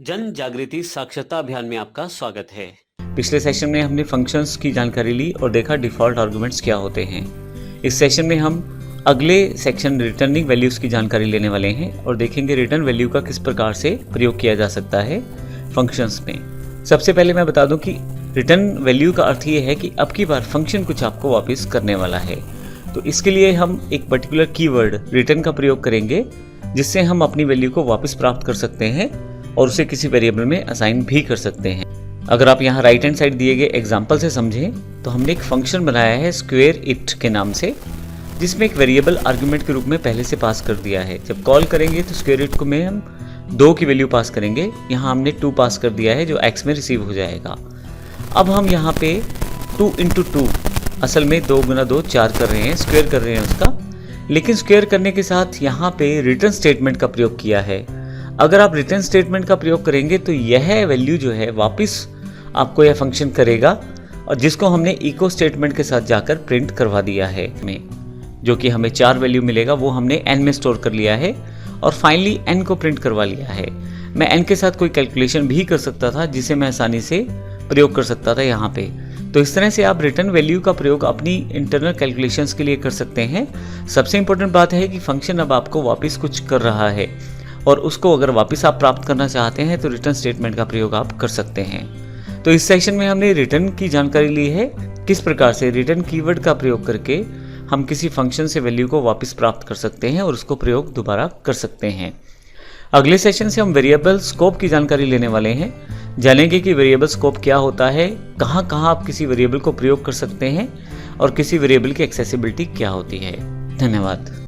जन जागृति साक्षरता अभियान में आपका स्वागत है। पिछले सेशन में हमने फंक्शंस की जानकारी ली और देखा डिफ़ॉल्ट आर्गुमेंट्स क्या होते हैं। इस सेशन में हम अगले सेक्शन रिटर्निंग वैल्यूज़ की जानकारी लेने वाले हैं और देखेंगे रिटर्न वैल्यू का किस प्रकार से प्रयोग किया जा सकता है फंक्शंस में। सबसे पहले मैं बता दूं कि रिटर्न वैल्यू का अर्थ ये है कि अब की बार फंक्शन कुछ आपको वापस करने वाला है, तो इसके लिए हम एक पर्टिकुलर कीवर्ड रिटर्न का प्रयोग करेंगे जिससे हम अपनी वैल्यू को वापस प्राप्त कर सकते हैं और उसे किसी वेरिएबल में असाइन भी कर सकते हैं। अगर आप यहाँ राइट हैंड साइड दिए गए एग्जाम्पल से समझें तो हमने एक फंक्शन बनाया है स्क्वेयर इट के नाम से, जिसमें एक वेरिएबल आर्गुमेंट के रूप में पहले से पास कर दिया है। जब कॉल करेंगे तो स्क्वेयर इट को में हम 2 की वैल्यू पास करेंगे। यहाँ हमने 2 पास कर दिया है जो x में रिसीव हो जाएगा। अब हम यहाँ पे 2 × 2 असल में 2 × 2 4 कर रहे हैं, स्क्वेयर कर रहे हैं उसका, लेकिन स्क्वेयर करने के साथ यहाँ पे रिटर्न स्टेटमेंट का प्रयोग किया है। अगर आप रिटर्न स्टेटमेंट का प्रयोग करेंगे तो यह वैल्यू जो है वापस आपको यह फंक्शन करेगा और जिसको हमने इको स्टेटमेंट के साथ जाकर प्रिंट करवा दिया है जो कि हमें 4 वैल्यू मिलेगा, वो हमने n में स्टोर कर लिया है और फाइनली n को प्रिंट करवा लिया है। मैं n के साथ कोई कैलकुलेशन भी कर सकता था जिसे मैं आसानी से प्रयोग कर सकता था यहाँ पे। तो इस तरह से आप रिटर्न वैल्यू का प्रयोग अपनी इंटरनल कैलकुलेशंस के लिए कर सकते हैं। सबसे इंपॉर्टेंट बात है कि फंक्शन अब आपको वापस कुछ कर रहा है और उसको अगर वापस आप प्राप्त करना चाहते हैं तो रिटर्न स्टेटमेंट का प्रयोग आप कर सकते हैं। तो इस सेशन में हमने रिटर्न की जानकारी ली है, किस प्रकार से रिटर्न कीवर्ड का प्रयोग करके हम किसी फंक्शन से वैल्यू को वापस प्राप्त कर सकते हैं और उसको प्रयोग दोबारा कर सकते हैं। अगले सेशन से हम वेरिएबल स्कोप की जानकारी लेने वाले हैं। जानेंगे कि वेरिएबल स्कोप क्या होता है, कहाँ कहाँ आप किसी वेरिएबल को प्रयोग कर सकते हैं और किसी वेरिएबल की एक्सेसिबिलिटी क्या होती है। धन्यवाद।